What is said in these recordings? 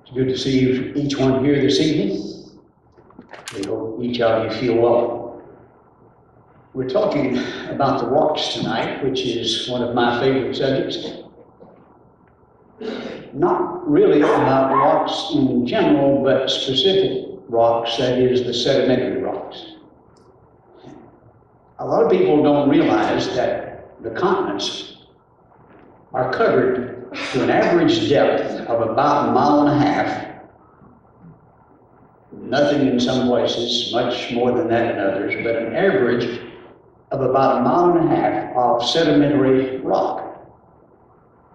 It's good to see each one here this evening. We hope each of you feel well. We're talking about the rocks tonight, which is one of my favorite subjects. Not really about rocks in general, but specific rocks, that is, the sedimentary rocks. A lot of people don't realize that the continents are covered to an average depth of about 1.5 miles. Nothing in some places, much more than that in others, but an average of about 1.5 miles of sedimentary rock.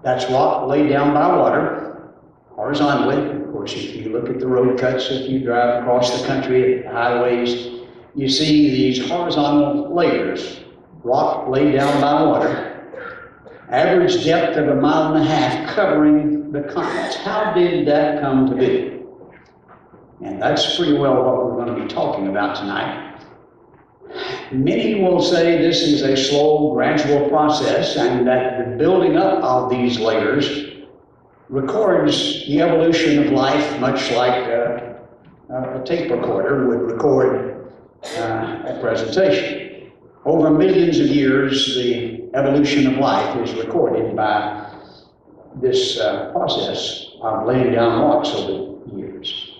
That's rock laid down by water, horizontally. Of course, if you look at the road cuts, if you drive across the country at highways, you see these horizontal layers, rock laid down by water. Average depth of 1.5 miles covering the continents. How did that come to be? And that's pretty well what we're going to be talking about tonight. Many will say this is a slow, gradual process and that the building up of these layers records the evolution of life, much like a tape recorder would record a presentation. Over millions of years, the evolution of life is recorded by this process of laying down rocks over the years.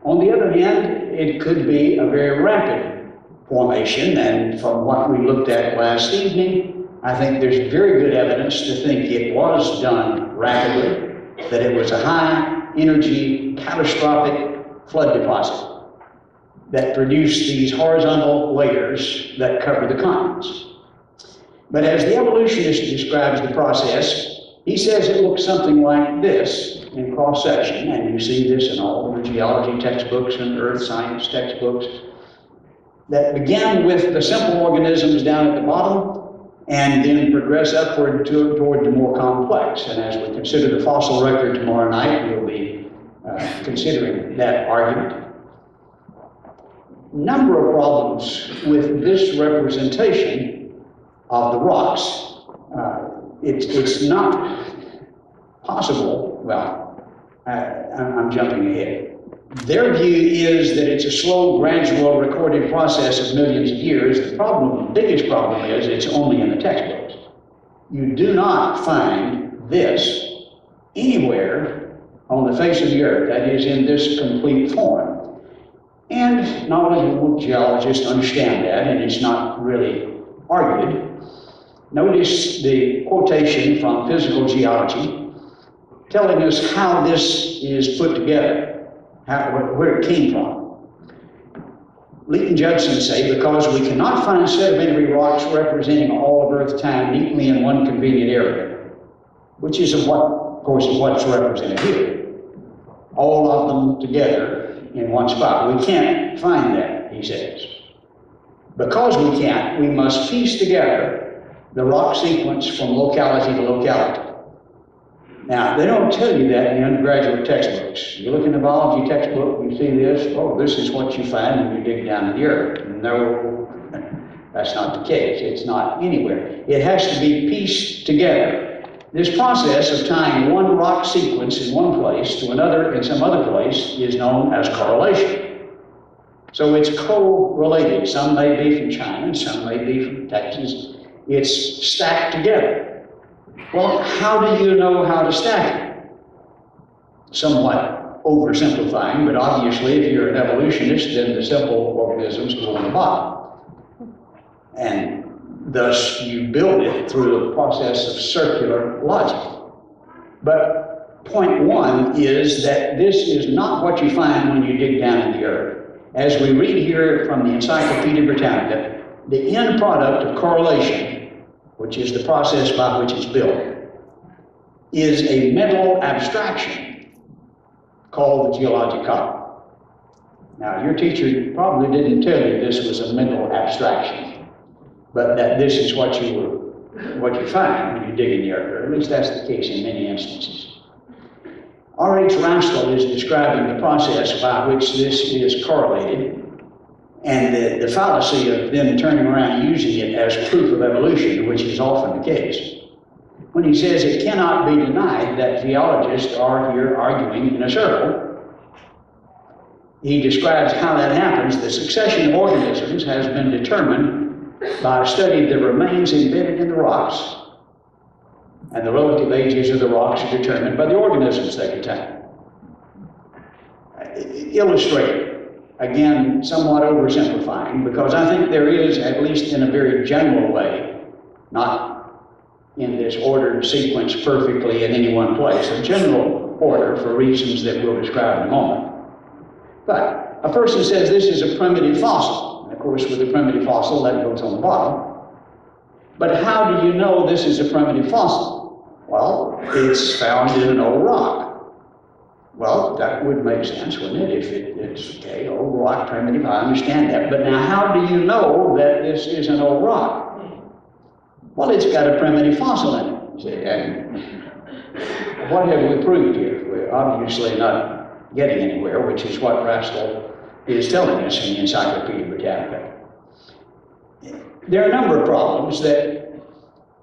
On the other hand, it could be a very rapid formation, and from what we looked at last evening, I think there's very good evidence to think it was done rapidly, that it was a high-energy, catastrophic flood deposit that produced these horizontal layers that cover the continents. But as the evolutionist describes the process, he says it looks something like this in cross-section, and you see this in all the geology textbooks and earth science textbooks, that began with the simple organisms down at the bottom and then progress upward toward the more complex. And as we consider the fossil record tomorrow night, we'll be considering that argument. Number of problems with this representation of the rocks. It's not possible, well, I'm jumping ahead. Their view is that it's a slow, gradual, recorded process of millions of years. The problem, the biggest problem is it's only in the textbooks. You do not find this anywhere on the face of the earth, that is in this complete form. And knowledgeable geologists understand that, and it's not really argued. Notice the quotation from Physical Geology telling us how this is put together, where it came from. Leet and Judson say, because we cannot find sedimentary rocks representing all of Earth time neatly in one convenient area, which is of course, what's represented here. All of them together in one spot. We can't find that, he says. Because we can't, we must piece together the rock sequence from locality to locality. Now, they don't tell you that in the undergraduate textbooks. You look in the biology textbook, you see this, oh, this is what you find when you dig down in the earth. No, that's not the case. It's not anywhere. It has to be pieced together. This process of tying one rock sequence in one place to another in some other place is known as correlation. So it's correlated. Some may be from China, some may be from Texas. It's stacked together. Well, how do you know how to stack it? Somewhat oversimplifying, but obviously if you're an evolutionist, then the simple organisms go on the bottom. And thus, you build it through a process of circular logic. But point one is that this is not what you find when you dig down in the earth. As we read here from the Encyclopedia Britannica, the end product of correlation, which is the process by which it's built, is a mental abstraction called the Geological. Now, your teacher probably didn't tell you this was a mental abstraction, but that this is what you find when you dig in the earth, or at least that's the case in many instances. R.H. Raskell is describing the process by which this is correlated, and the fallacy of them turning around using it as proof of evolution, which is often the case, when he says it cannot be denied that geologists are here arguing in a circle he describes how that happens. The succession of organisms has been determined by a study of the remains embedded in the rocks, and the relative ages of the rocks are determined by the organisms they contain. Illustrated, again, somewhat oversimplifying, because I think there is, at least in a very general way, not in this ordered sequence perfectly in any one place, a general order for reasons that we'll describe in a moment. But a person says this is a primitive fossil. And of course, with a primitive fossil, that goes on the bottom. But how do you know this is a primitive fossil? Well, it's found in an old rock. Well, that would make sense, wouldn't it? If it's, okay, old rock, primitive, I understand that. But now, how do you know that this is an old rock? Well, it's got a primitive fossil in it. See, and what have we proved here? We're obviously not getting anywhere, which is what Rascal is telling us in the Encyclopedia Britannica. There are a number of problems that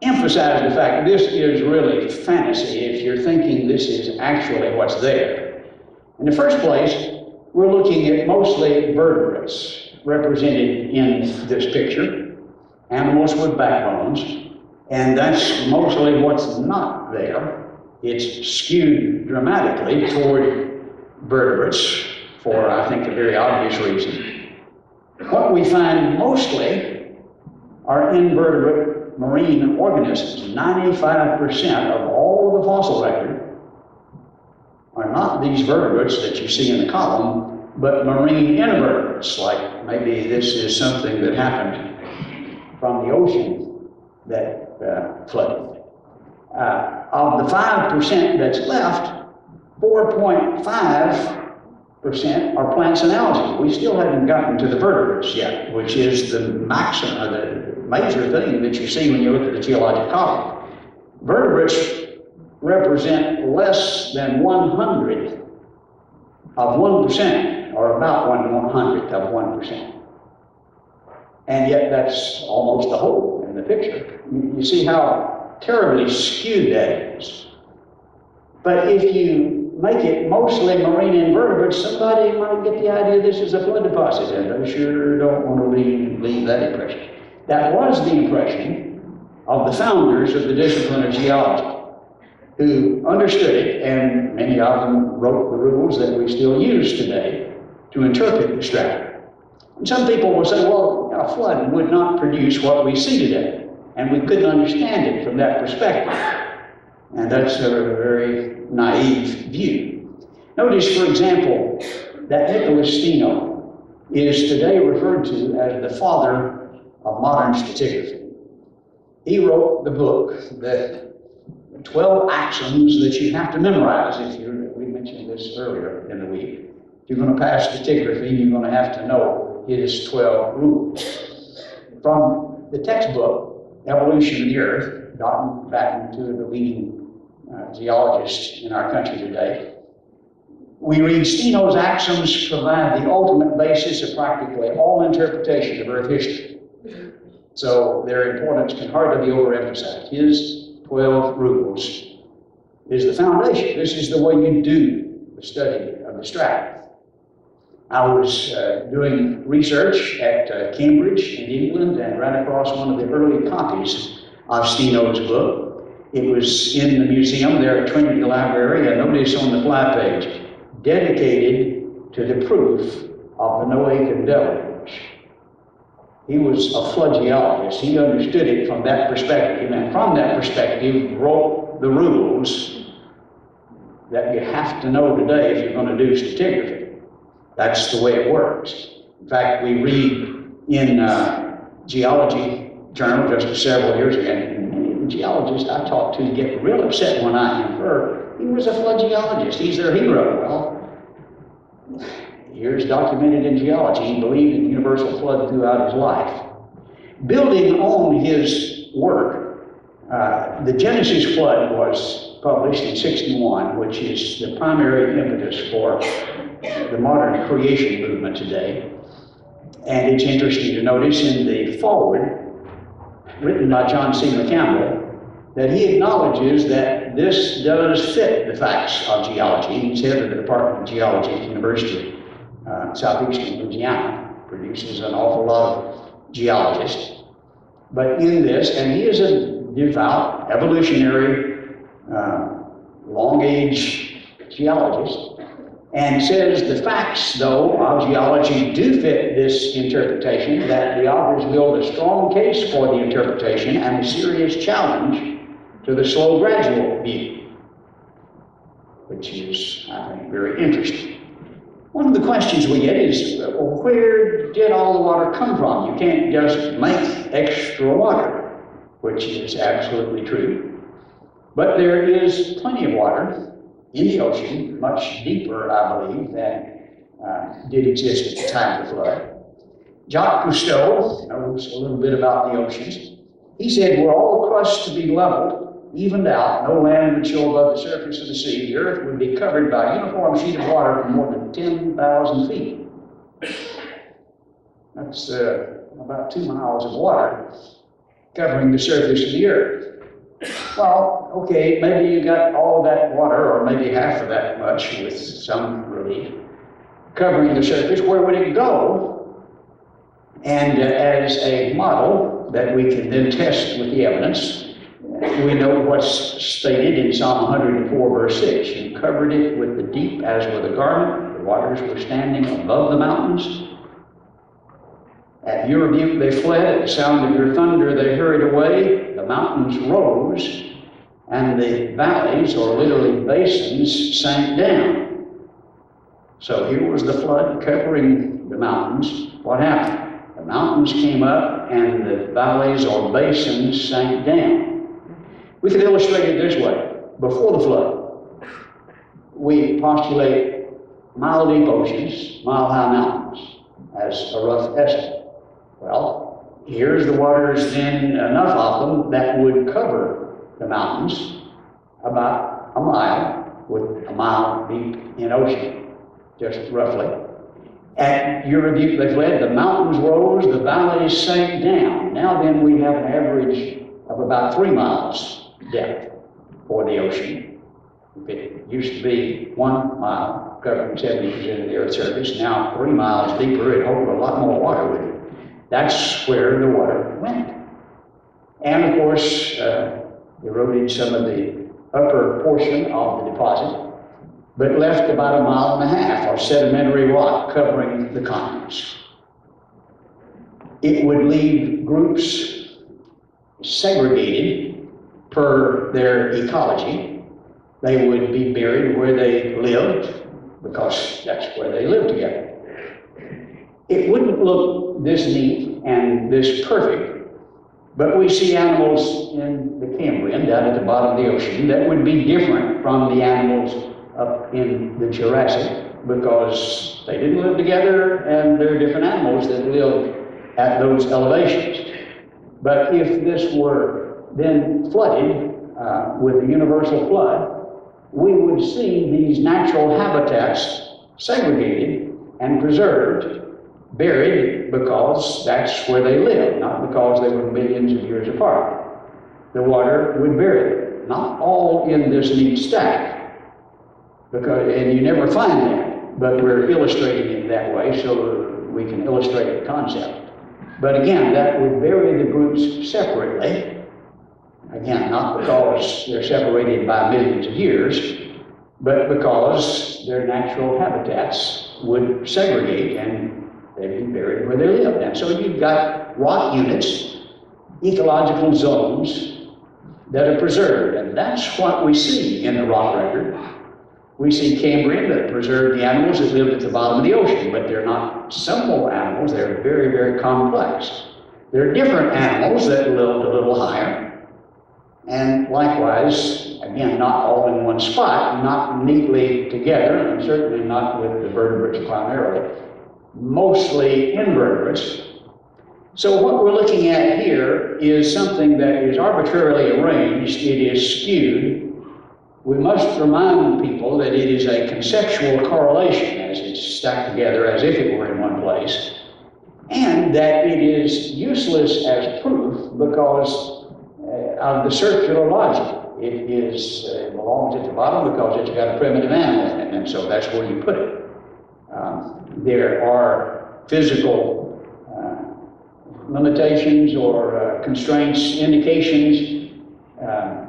emphasize the fact that this is really fantasy if you're thinking this is actually what's there. In the first place, we're looking at mostly vertebrates represented in this picture, animals with backbones, and that's mostly what's not there. It's skewed dramatically toward vertebrates for, I think, a very obvious reason. What we find mostly are invertebrate marine organisms. 95% of all of the fossil record are not these vertebrates that you see in the column, but marine invertebrates, like maybe this is something that happened from the ocean that flooded. Of the 5% that's left, 4.5% are plants and algae. We still haven't gotten to the vertebrates yet, which is the maximum, the major thing that you see when you look at the geologic column. Vertebrates represent less than 1/100 of 1%, or about 1/100th of 1%. And yet that's almost the whole in the picture. You see how terribly skewed that is. But if you make it mostly marine invertebrates, somebody might get the idea this is a flood deposit, and I sure don't want to leave that impression. That was the impression of the founders of the discipline of geology, who understood it, and many of them wrote the rules that we still use today to interpret the strata. And some people will say, well, a flood would not produce what we see today, and we couldn't understand it from that perspective. And that's a very naive view. Notice, for example, that Nicholas Steno is today referred to as the father of modern stratigraphy. He wrote the book, the 12 axioms that you have to memorize if you're, we mentioned this earlier in the week. If you're going to pass stratigraphy, you're going to have to know his 12 rules. From the textbook, Evolution of the Earth, gotten back into the leading geologists in our country today, we read Steno's axioms provide the ultimate basis of practically all interpretation of Earth history. So their importance can hardly be overemphasized. His 12 rules is the foundation. This is the way you do the study of the strata. I was doing research at Cambridge in England and ran across one of the early copies of Steno's book. It was in the museum there at Trinity Library, and notice on the fly page, dedicated to the proof of the Noachian deluge. He was a flood geologist. He understood it from that perspective, and from that perspective wrote the rules that you have to know today if you're going to do stratigraphy. That's the way it works. In fact, we read in Geology Journal just several years ago, and a geologist I talked to get real upset when I infer he was a flood geologist. He's their hero. Well, here's documented in geology. He believed in universal flood throughout his life. Building on his work, the Genesis flood was published in '61, which is the primary impetus for the modern creation movement today. And it's interesting to notice in the foreword, written by John C. McCampbell, that he acknowledges that this does fit the facts of geology. He's head of the Department of Geology at the University southeastern Louisiana, produces an awful lot of geologists. But in this, and he is a devout, evolutionary, long-age geologist, and says the facts, though, of geology do fit this interpretation, that the authors build a strong case for the interpretation and a serious challenge to the slow gradual view, which is, I think, very interesting. One of the questions we get is, well, where did all the water come from? You can't just make extra water, which is absolutely true. But there is plenty of water in the ocean, much deeper, I believe, than did exist at the time of the flood. Jacques Cousteau knows a little bit about the oceans. He said, were all the crust to be leveled, evened out, no land would show above the surface of the sea, the earth would be covered by a uniform sheet of water for more than 10,000 feet. That's about 2 miles of water covering the surface of the earth. Well, okay, maybe you got all that water, or maybe half of that much with some relief, covering the surface. Where would it go? And as a model that we can then test with the evidence, we know what's stated in Psalm 104, verse 6. You covered it with the deep as with a garment. The waters were standing above the mountains. At your rebuke they fled. At the sound of your thunder they hurried away. The mountains rose, and the valleys, or literally basins, sank down. So here was the flood covering the mountains. What happened? The mountains came up, and the valleys, or basins, sank down. We can illustrate it this way. Before the flood, we postulate mile-deep oceans, mile-high mountains, as a rough estimate. Well, here's the waters then, enough of them that would cover the mountains about a mile, with a mile deep in ocean, just roughly. At your rebuke they fled, the mountains rose, the valleys sank down. Now then we have an average of about 3 miles depth for the ocean. It used to be 1 mile, covering 70% of the Earth's surface. Now 3 miles deeper, it holds a lot more water with it. That's where the water went. And of course, eroded some of the upper portion of the deposit, but left about 1.5 miles of sedimentary rock covering the continents. It would leave groups segregated per their ecology. They would be buried where they lived, because that's where they lived together. It wouldn't look this neat and this perfect, but we see animals in the Cambrian, down at the bottom of the ocean, that would be different from the animals up in the Jurassic, because they didn't live together, and there are different animals that live at those elevations. But if this were then flooded with the universal flood, we would see these natural habitats segregated and preserved, buried, because that's where they lived, not because they were millions of years apart. The water would bury them, not all in this neat stack, and you never find that, but we're illustrating it that way so we can illustrate the concept. But again, that would bury the groups separately, again, not because they're separated by millions of years, but because their natural habitats would segregate and they'd be buried where they lived. And so you've got rock units, ecological zones that are preserved, and that's what we see in the rock record. We see Cambrian that preserved the animals that lived at the bottom of the ocean, but they're not simple animals, they're very, very complex. There are different animals that lived a little higher, and likewise, again, not all in one spot, not neatly together, and certainly not with the vertebrates primarily, mostly invertebrates. So what we're looking at here is something that is arbitrarily arranged, it is skewed. We must remind people that it is a conceptual correlation as it's stacked together as if it were in one place, and that it is useless as proof because of the circular logic. It belongs at the bottom because it's got a primitive animal in it, and so that's where you put it. There are physical limitations or constraints, indications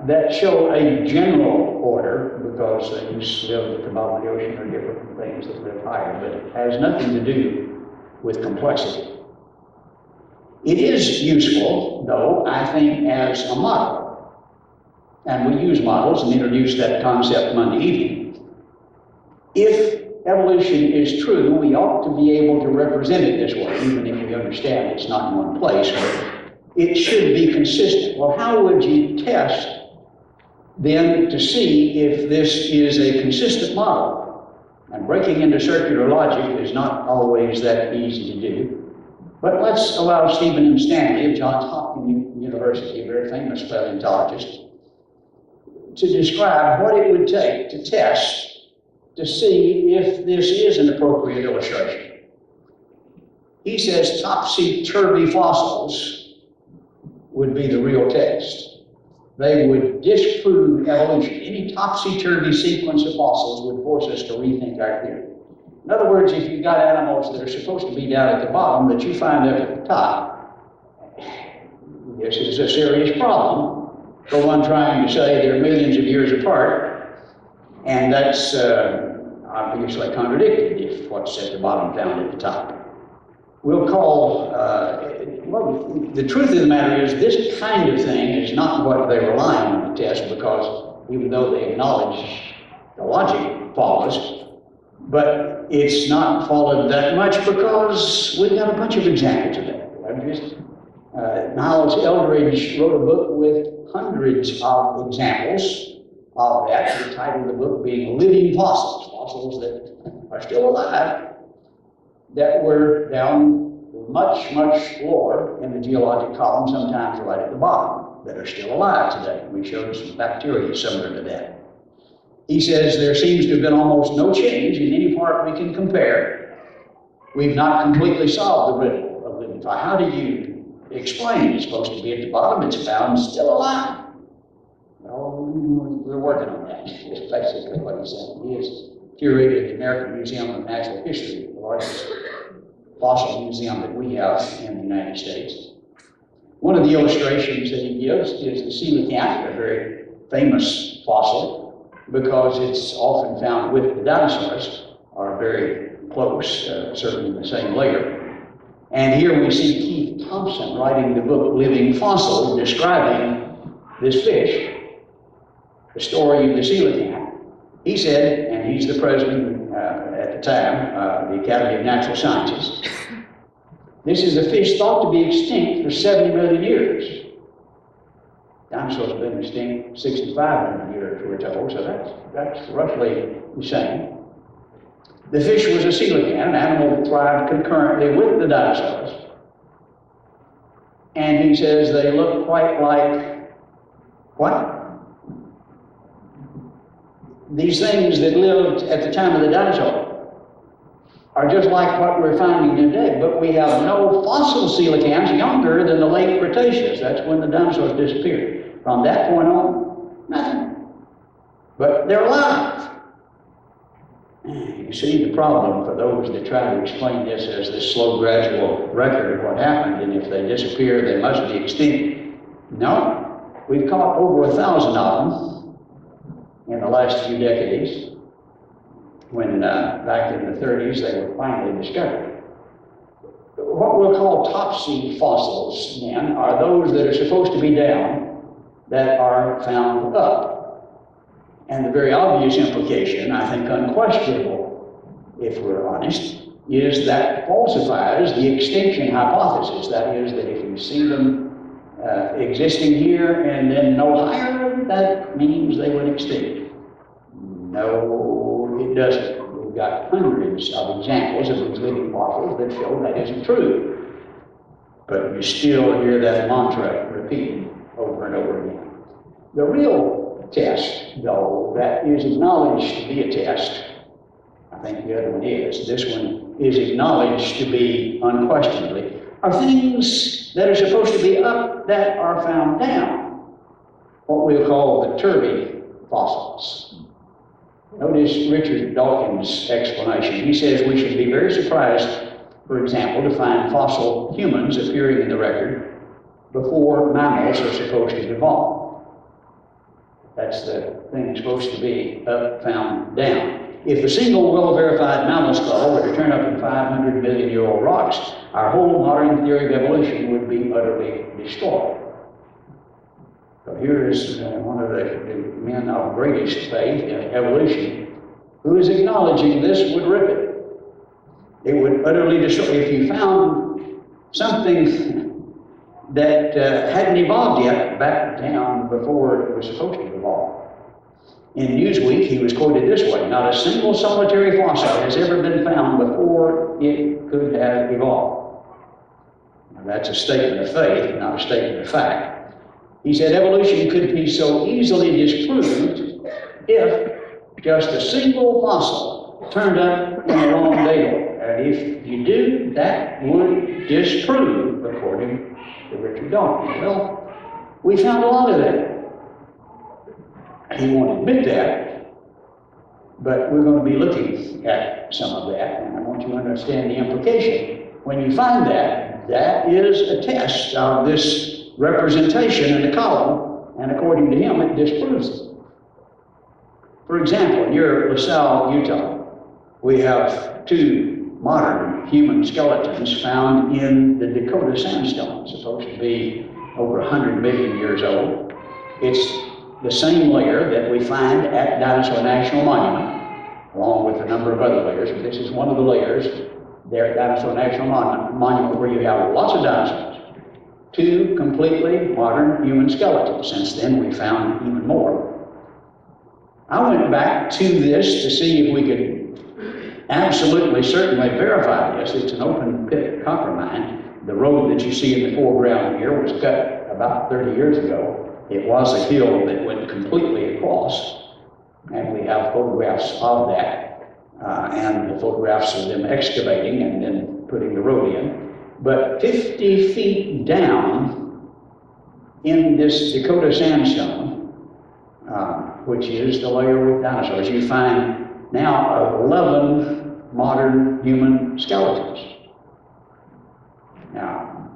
that show a general order, because things live at the bottom of the ocean are different from things that live higher, but it has nothing to do with complexity. It is useful, though, I think, as a model. And we use models and introduce that concept Monday evening. If evolution is true, we ought to be able to represent it this way, even if we understand it's not in one place, but it should be consistent. Well, how would you test then to see if this is a consistent model? And breaking into circular logic is not always that easy to do. But let's allow Stephen M. Stanley of Johns Hopkins University, a very famous paleontologist, to describe what it would take to test to see if this is an appropriate illustration. He says topsy-turvy fossils would be the real test. They would disprove evolution. Any topsy-turvy sequence of fossils would force us to rethink our theory. In other words, if you've got animals that are supposed to be down at the bottom that you find up at the top, this is a serious problem for one trying to say they're millions of years apart, and that's obviously contradicted if what's at the bottom found at the top. We'll call, well, the truth of the matter is this kind of thing is not what they rely on to test, because even though they acknowledge the logic follows, but it's not followed that much because we've got a bunch of examples of that. Niles Eldridge wrote a book with hundreds of examples of that, the title of the book being Living Fossils, fossils that are still alive, that were down much, much lower in the geologic column, sometimes right at the bottom, that are still alive today. We showed some bacteria similar to that. He says there seems to have been almost no change in any part we can compare. We've not completely solved the riddle of living fire. How do you explain it's supposed to be at the bottom, it's found still alive? Well, we're working on that. That's basically what he's saying. He is curator of the American Museum of Natural History, the largest fossil museum that we have in the United States. One of the illustrations that he gives is the coelacanth, a very famous fossil, because it's often found with the dinosaurs, are very close, certainly the same layer. And here we see Keith Thompson writing the book Living Fossil, describing this fish, the story of the coelacanth. He said, and he's the president at the time, the Academy of Natural Sciences, this is a fish thought to be extinct for 70 million years. Dinosaurs have been extinct 65 million years, we're told, so that's roughly the same. The fish was a coelacanth, an animal that thrived concurrently with the dinosaurs. And he says they look quite like, what? These things that lived at the time of the dinosaur are just like what we're finding today, but we have no fossil coelacanths younger than the late Cretaceous. That's when the dinosaurs disappeared. From that point on, nothing. But they're alive. You see the problem for those that try to explain this as this slow, gradual record of what happened, and if they disappear, they must be extinct. No, we've caught over 1,000 of them in the last few decades, when back in the 30s they were finally discovered. What we'll call topsy fossils, then, are those that are supposed to be down that are found up. And the very obvious implication, I think unquestionable, if we're honest, is that falsifies the extinction hypothesis. That is, that if we see them existing here and then no higher, that means they would extinct. No, it doesn't. We've got hundreds of examples of these living fossils that show that isn't true. But you still hear that mantra repeated over and over again. The real test, though, that is acknowledged to be a test, I think the other one is, this one is acknowledged to be unquestionably, are things that are supposed to be up that are found down, what we'll call the turvy fossils. Notice Richard Dawkins' explanation. He says we should be very surprised, for example, to find fossil humans appearing in the record before mammals are supposed to evolve. That's the thing that's supposed to be up, found, down. If a single well-verified mammal skull were to turn up in 500 million-year-old rocks, our whole modern theory of evolution would be utterly destroyed. So here is one of the men of greatest faith in evolution who is acknowledging this would rip it. It would utterly destroy. If you found something that hadn't evolved yet, back down before it was supposed to evolve. In Newsweek, he was quoted this way: not a single solitary fossil has ever been found before it could have evolved. Now, that's a statement of faith, not a statement of fact. He said evolution could be so easily disproved if just a single fossil turned up in the wrong date. And if you do, that would disprove, according to Richard Dawkins. Well, we found a lot of that. He won't admit that, but we're going to be looking at some of that, and I want you to understand the implication. When you find that, that is a test of this representation in the column, and according to him, it disproves it. For example, near LaSalle, Utah, we have two modern human skeletons found in the Dakota sandstone, supposed to be over 100 million years old. It's the same layer that we find at Dinosaur National Monument, along with a number of other layers, but this is one of the layers there at Dinosaur National Monument where you have lots of dinosaurs. Two completely modern human skeletons. Since then, we found even more. I went back to this to see if we could absolutely certainly verify this. It's an open pit copper mine. The road that you see in the foreground here was cut about 30 years ago. It was a hill that went completely across, and we have photographs of that, and the photographs of them excavating and then putting the road in. But 50 feet down in this Dakota sandstone, which is the layer with dinosaurs, you find now 11 modern human skeletons. Now,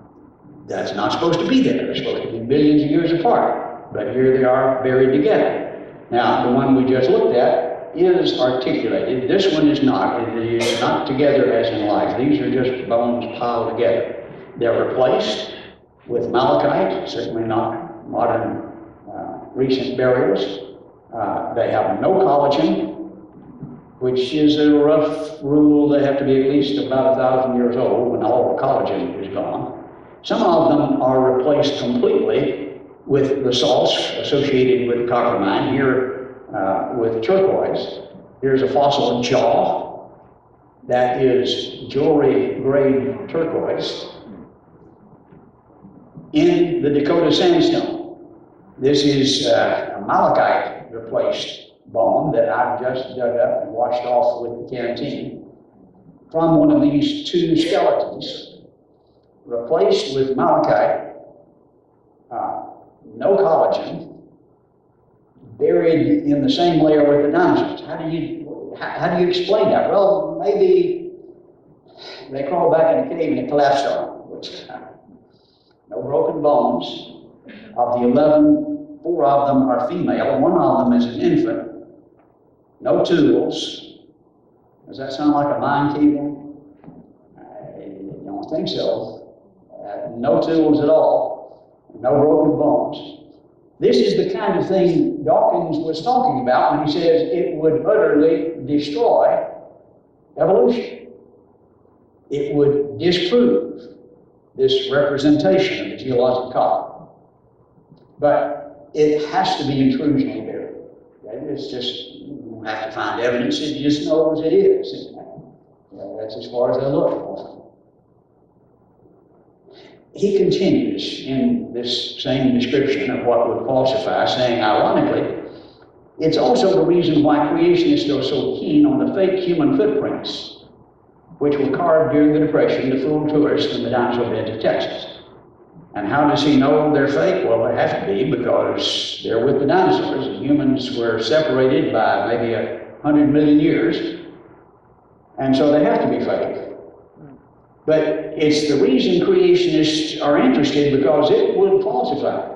that's not supposed to be there. They're supposed to be billions of years apart, but here they are buried together. Now, the one we just looked at is articulated. This one is not. It is not together as in life. These are just bones piled together. They're replaced with malachite, certainly not modern recent burials. They have no collagen, which is a rough rule. They have to be at least about 1,000 years old when all the collagen is gone. Some of them are replaced completely with the salts associated with the copper mine, here with turquoise. Here's a fossil jaw that is jewelry grade turquoise in the Dakota sandstone. This is a malachite replaced bone that I've just dug up and washed off with the canteen from one of these two skeletons, replaced with malachite, no collagen, buried in the same layer with the dinosaurs. How do you explain that? Well, maybe they crawled back in the cave and it collapsed on them, which no broken bones. Of the 11, 4 of them are female. One of them is an infant. No tools. Does that sound like a mine table? I don't think so. No tools at all. No broken bones. This is the kind of thing Dawkins was talking about when he says it would utterly destroy evolution. It would disprove this representation of the geologic column. But it has to be intrusionally buried. It's just, you don't have to find evidence, it just knows it is. That's as far as they look. He continues in this same description of what would falsify, saying, ironically, it's also the reason why creationists are so keen on the fake human footprints, which were carved during the Depression to fool tourists in the dinosaur beds of Texas. And how does he know they're fake? Well, they have to be because they're with the dinosaurs. The humans were separated by maybe 100 million years, and so they have to be fake. But it's the reason creationists are interested, because it would falsify.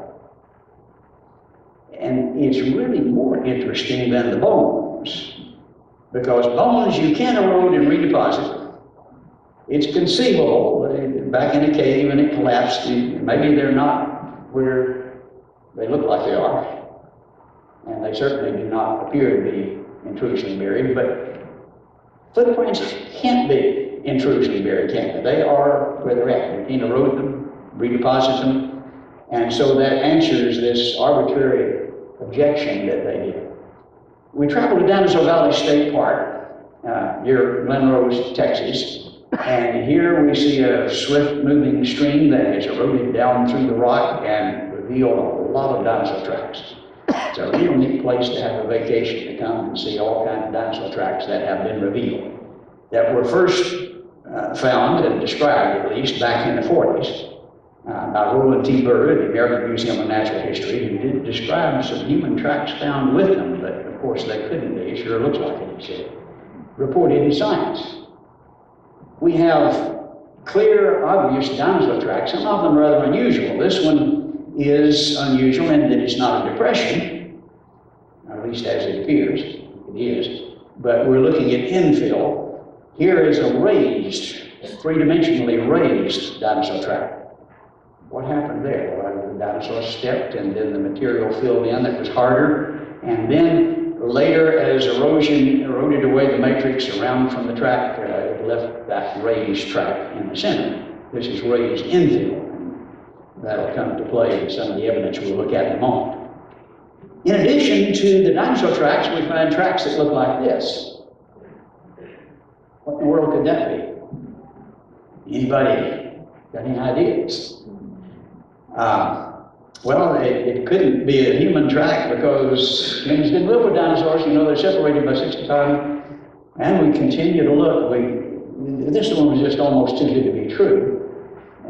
And it's really more interesting than the bones, because bones you can erode and redeposit. It's conceivable, back in a cave and it collapsed, maybe they're not where they look like they are, and they certainly do not appear to be intrusionally buried, but footprints can't be intrusionally buried, can they? They are where they're at. You can erode them, redeposit them, and so that answers this arbitrary objection that they did. We traveled to Dinosaur Valley State Park near Glen Rose, Texas, and here we see a swift-moving stream that has eroded down through the rock and revealed a lot of dinosaur tracks. It's a real neat place to have a vacation, to come and see all kinds of dinosaur tracks that have been revealed, that were first found and described, at least, back in the 40s. By Roland T. Burr at the American Museum of Natural History, who did describe some human tracks found with them, but of course they couldn't be. It sure looks like it, he said. Reported in Science. We have clear, obvious dinosaur tracks, some of them rather unusual. This one is unusual in that it's not a depression, at least as it appears. It is. But we're looking at infill. Here is a raised, three-dimensionally raised dinosaur track. What happened there? Well, the dinosaur stepped, and then the material filled in that was harder, and then later, as erosion eroded away the matrix around from the track, it left that raised track in the center. This is raised infill, and that'll come to play in some of the evidence we'll look at in a moment. In addition to the dinosaur tracks, we find tracks that look like this. What in the world could that be? Anybody got any ideas? Well, it couldn't be a human track, because humans didn't live with dinosaurs. You know, they're separated by 65. And we continue to look. This one was just almost too good to be true.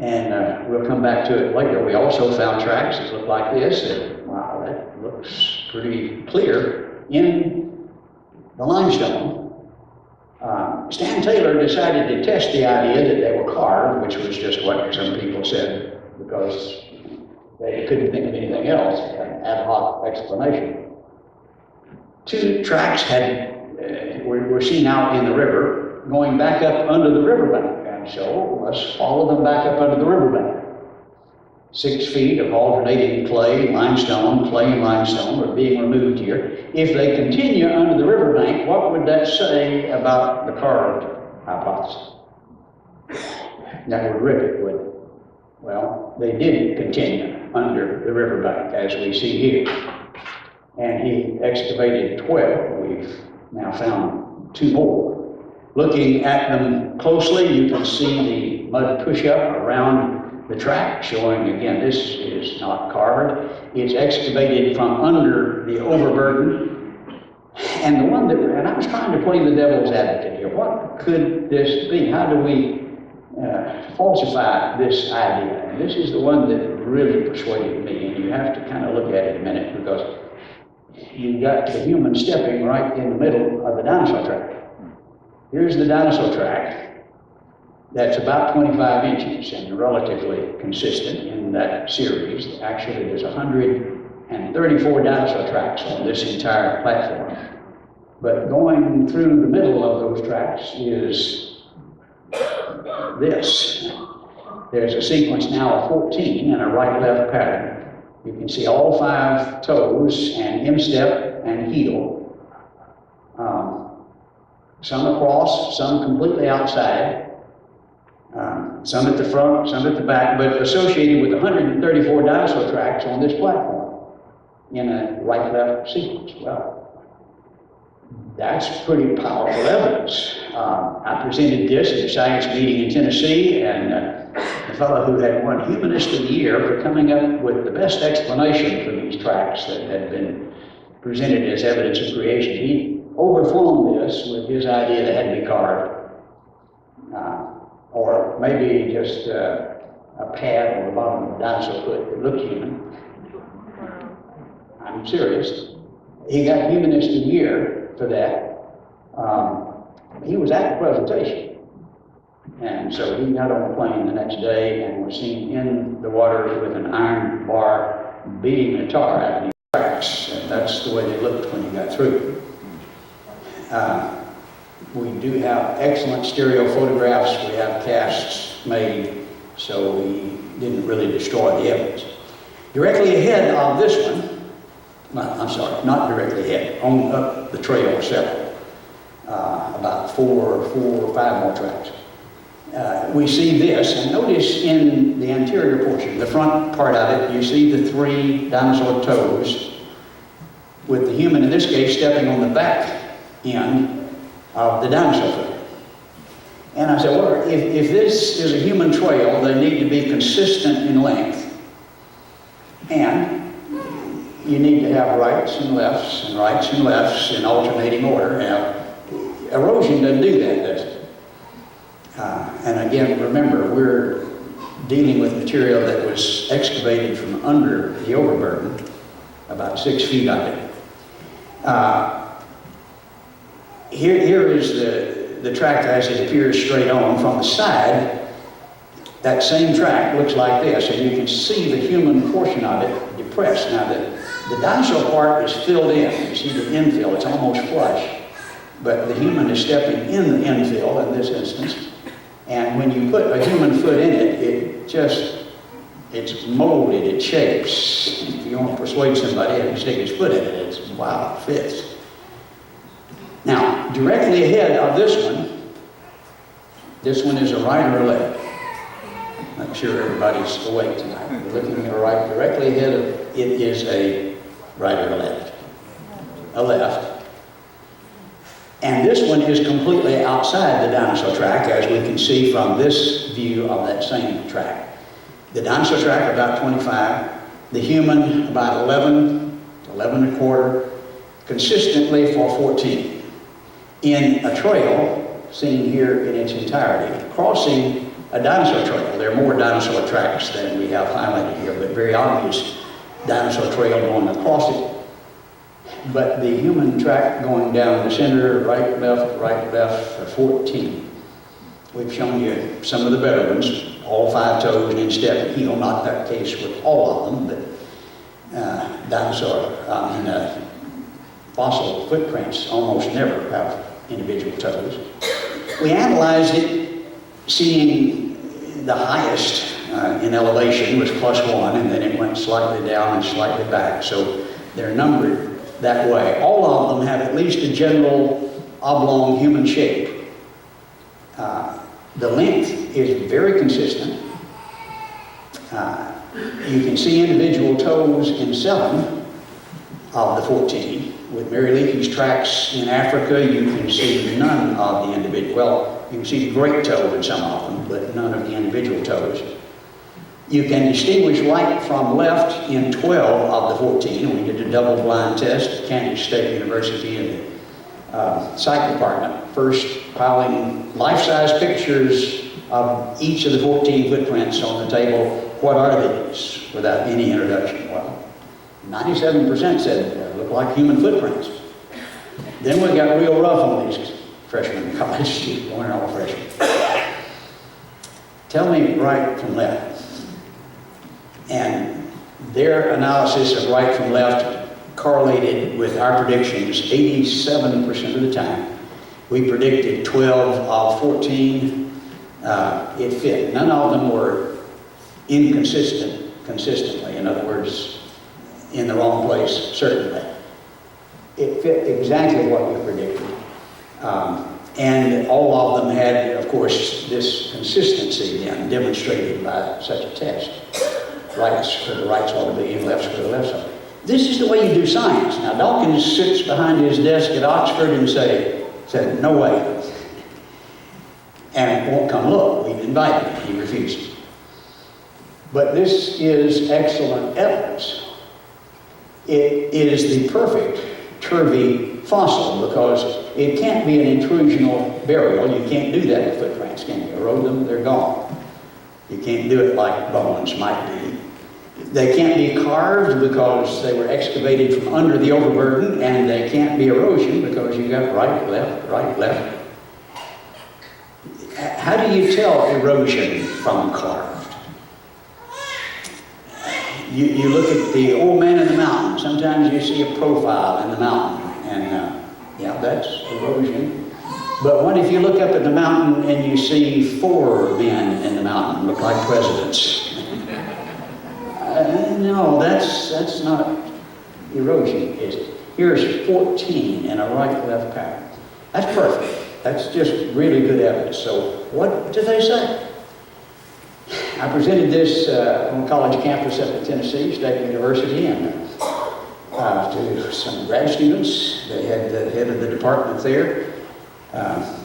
And we'll come back to it later. We also found tracks that look like this. And, wow, that looks pretty clear in the limestone. Stan Taylor decided to test the idea that they were carved, which was just what some people said, because they couldn't think of anything else, an ad hoc explanation. Two tracks were seen out in the river, going back up under the riverbank, and so let's follow them back up under the riverbank. 6 feet of alternating clay, limestone, clay and limestone are being removed here. If they continue under the riverbank, what would that say about the carved hypothesis? That would rip it, wouldn't it? Well, they did continue under the riverbank, as we see here. And he excavated 12. We've now found 2 more. Looking at them closely, you can see the mud push-up around the track, showing, again, this is not carved. It's excavated from under the overburden. And the one that, and I was trying to play the devil's advocate here. What could this be? How do we falsify this idea? And this is the one that really persuaded me, and you have to kind of look at it a minute, because you got the human stepping right in the middle of the dinosaur track. Here's the dinosaur track. That's about 25 inches and relatively consistent in that series. Actually, there's 134 dinosaur tracks on this entire platform. But going through the middle of those tracks is this. There's a sequence now of 14 in a right-left pattern. You can see all 5 toes and instep and heel. Some across, some completely outside. Some at the front, some at the back, but associated with 134 dinosaur tracks on this platform in a right-left sequence. Well, that's pretty powerful evidence. I presented this at a science meeting in Tennessee, and the fellow who had won Humanist of the Year for coming up with the best explanation for these tracks that had been presented as evidence of creation, he overflown this with his idea that had to be carved. Or maybe just a pad on the bottom of a dinosaur foot that looked human. I'm serious. He got Humanist of the Year for that. He was at the presentation. And so he got on a plane the next day and was seen in the water with an iron bar beating a tar out of his tracks. And that's the way they looked when he got through. We do have excellent stereo photographs. We have casts made, so we didn't really destroy the evidence. Directly ahead of this one, I'm sorry, not directly ahead, on up the trail several, about four or five more tracks. We see this, and notice in the anterior portion, the front part of it, you see the three dinosaur toes, with the human, in this case, stepping on the back end of the dinosaur foot. And I said, well, if this is a human trail, they need to be consistent in length, and you need to have rights and lefts in alternating order. Now, erosion doesn't do that, does it? And again, remember, we're dealing with material that was excavated from under the overburden, about 6 feet under it. Here is the track as it appears straight on. From the side, that same track looks like this, and you can see the human portion of it depressed. Now, the dinosaur part is filled in. You see the infill, it's almost flush. But the human is stepping in the infill in this instance. And when you put a human foot in it, it's molded, it shapes. If you want to persuade somebody to stick his foot in it, it's wow, it fits. Now, directly ahead of this one is a right or a left. Make sure everybody's awake tonight. We're looking at a right. Directly ahead of it is a right or a left. A left. And this one is completely outside the dinosaur track, as we can see from this view of that same track. The dinosaur track about 25, the human about 11 and a quarter, consistently for 14. In a trail, seen here in its entirety, crossing a dinosaur trail. There are more dinosaur tracks than we have highlighted here, but very obvious dinosaur trail going across it. But the human track going down the center, right, left, for 14. We've shown you some of the better ones, all 5 toes and instep and heel, not that case with all of them, but fossil footprints almost never have individual toes. We analyzed it, seeing the highest in elevation was +1, and then it went slightly down and slightly back, so they're numbered that way. All of them have at least a general oblong human shape. The length is very consistent. You can see individual toes in 7 of the 14. With Mary Leakey's tracks in Africa, you can see none of the individual. Well, you can see the great toe in some of them, but none of the individual toes. You can distinguish right from left in 12 of the 14. We did a double-blind test at Kansas State University in the psych department, first piling life-size pictures of each of the 14 footprints on the table. What are these? Without any introduction. Well, 97% said they look like human footprints. Then we got real rough on these freshmen in college students, one and all freshmen. Tell me right from left. And their analysis of right from left correlated with our predictions 87% of the time. We predicted 12 of 14. It fit. None of them were inconsistent consistently. In other words, in the wrong place, certainly. It fit exactly what we predicted. And all of them had, of course, this consistency then demonstrated by such a test. Rights where the rights ought to be and lefts where the lefts ought to be. This is the way you do science. Now, Dawkins sits behind his desk at Oxford and said, no way. And won't come look. We've invited him. He refused. But this is excellent evidence. It is the perfect Turvey fossil because it can't be an intrusional burial. You can't do that with footprints, can you? Erode them, they're gone. You can't do it like bones might be. They can't be carved because they were excavated from under the overburden, and they can't be erosion because you got right, left. How do you tell erosion from carved? You look at the old man in the mountain. Sometimes you see a profile in the mountain, and yeah, that's erosion. But what if you look up at the mountain and you see 4 men in the mountain look like presidents? No, that's not erosion, is it? Here's 14 in a right-left pattern. That's perfect. That's just really good evidence. So what do they say? I presented this on a college campus up at Tennessee State University and to some grad students. They had the head of the department there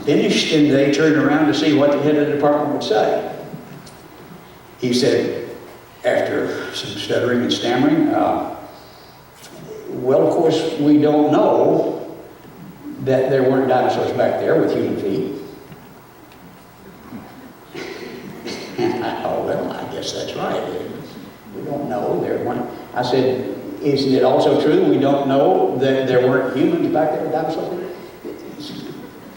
finished, and they turned around to see what the head of the department would say. He said, after some stuttering and stammering, well, of course, we don't know that there weren't dinosaurs back there with human feet. And I thought, well, I guess that's right. We don't know there weren't. I said, isn't it also true we don't know that there weren't humans back there with dinosaurs?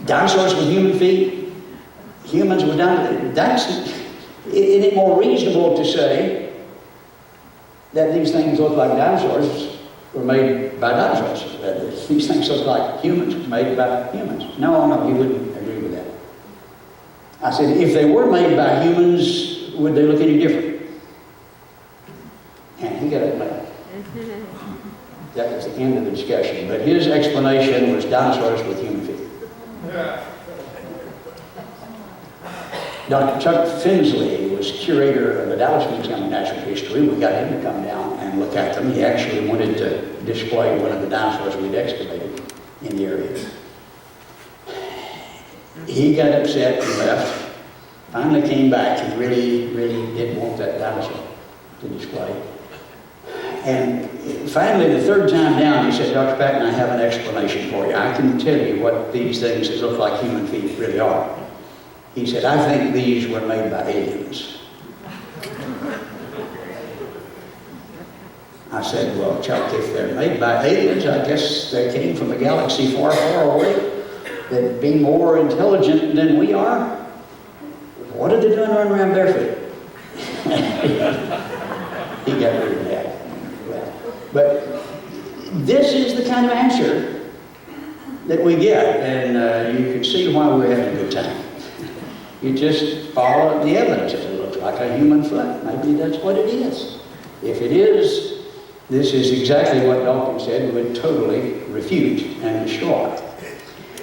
Dinosaurs with human feet, humans with dinosaurs. Isn't it more reasonable to say that these things look like dinosaurs were made by dinosaurs? That these things look like humans made by humans? No, he wouldn't agree with that. I said, if they were made by humans, would they look any different? And he got up and left. That was the end of the discussion. But his explanation was dinosaurs with human feet. Dr. Chuck Finsley was curator of the Dallas Museum of Natural History. We got him to come down and look at them. He actually wanted to display one of the dinosaurs we'd excavated in the area. He got upset and left. Finally came back. He really did want that dinosaur to display. And finally, the 3rd time down, he said, Dr. Patton, I have an explanation for you. I can tell you what these things that look like human feet really are. He said, I think these were made by aliens. I said, well, Chuck, if they're made by aliens, I guess they came from a galaxy far, far away that'd be more intelligent than we are. What are they doing running around barefoot? He got rid of that. But this is the kind of answer that we get, and you can see why we're having a good time. You just follow the evidence. If it looks like a human foot, maybe that's what it is. If it is, this is exactly what Dawkins said would totally refute and destroy.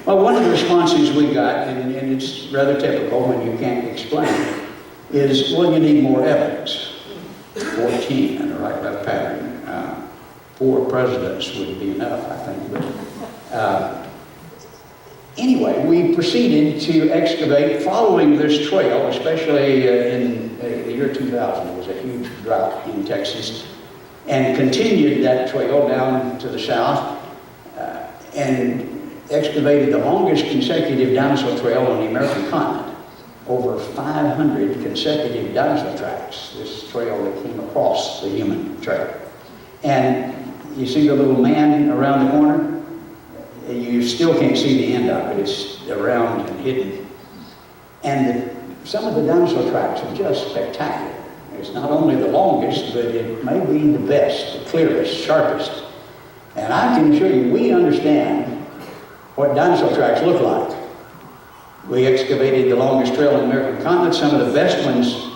Well, one of the responses we got, and it's rather typical when you can't explain it, is, well, you need more evidence. 14 in a right-left pattern. 4 presidents would be enough, I think. But anyway, we proceeded to excavate following this trail, especially in the year 2000. There was a huge drought in Texas, and continued that trail down to the south and excavated the longest consecutive dinosaur trail on the American continent. Over 500 consecutive dinosaur tracks, this trail that came across the human trail. And you see the little man around the corner? You still can't see the end of it. It's around and hidden. And some of the dinosaur tracks are just spectacular. It's not only the longest, but it may be the best, the clearest, sharpest. And I can assure you, we understand what dinosaur tracks look like. We excavated the longest trail in the American continent, some of the best ones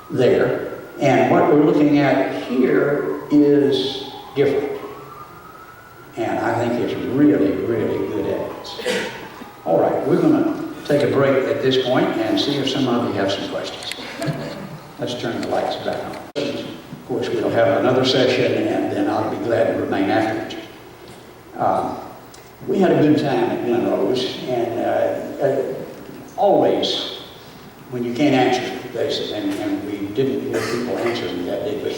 there. And what we're looking at here is different. And I think it's really good evidence. All right, we're going to take a break at this point and see if some of you have some questions. Let's turn the lights back on. Of course, we'll have another session, and then I'll be glad to remain afterwards. We had a good time at Glen Rose, and always, when you can't answer, they say, and we didn't hear people answering that, did we?